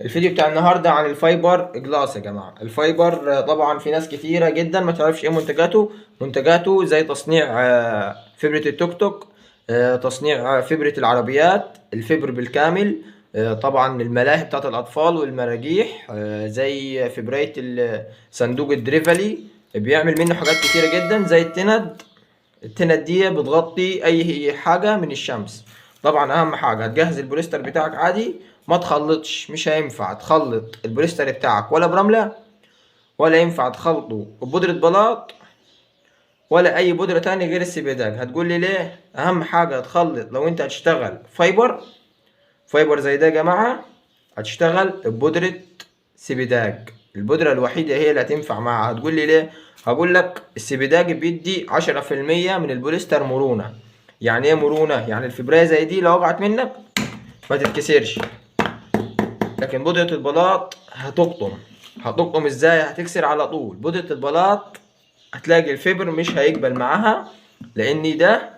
الفيديو بتاع النهارده عن الفايبر جلاس يا جماعه. الفايبر طبعا في ناس كتيره جدا ما تعرفش ايه منتجاته زي تصنيع فبرة التوك توك، تصنيع فبرة العربيات، الفبر بالكامل، طبعا الملاهي بتاعت الاطفال والمراجيح، زي فبرايه صندوق الدريفلي، بيعمل منه حاجات كتيره جدا زي التند دي بتغطي اي حاجه من الشمس. طبعا اهم حاجه هتجهز البوليستر بتاعك عادي، ما تخلطش، مش هينفع تخلط البوليستر بتاعك ولا برمله، ولا ينفع تخلطه ببودره بلاط، ولا اي بودره تاني غير السبيداج. هتقول لي ليه؟ اهم حاجه هتخلط لو انت هتشتغل فايبر زي ده يا جماعه، هتشتغل ببودره سبيداج، البودره الوحيده هي اللي هتنفع معاها. هتقول لي ليه؟ هقول لك السبيداج بيدي 10% من البوليستر مرونه. يعني ايه مرونه؟ يعني الفبرايه زي دي لو وقعت منك ما تتكسرش، لكن بودرة البلاط هتقطم ازاي؟ هتكسر على طول. بودرة البلاط هتلاقي الفبر مش هيقبل معاها، لان ده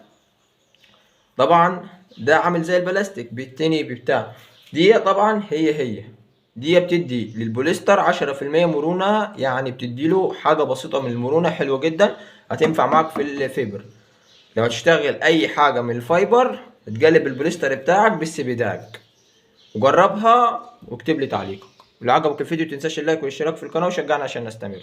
طبعا ده عامل زي البلاستيك بيتني بتاع. دي طبعا هي دي بتدي للبوليستر 10% مرونة، يعني بتديله حاجة بسيطة من المرونة حلوة جدا، هتنفع معاك في الفبر. لو هتشتغل اي حاجة من الفايبر تقلب البوليستر بتاعك بالسبيداج، وجربها واكتب لي تعليقك. ولو عجبك الفيديو متنساش اللايك والاشتراك في القناة وشجعنا عشان نستمر.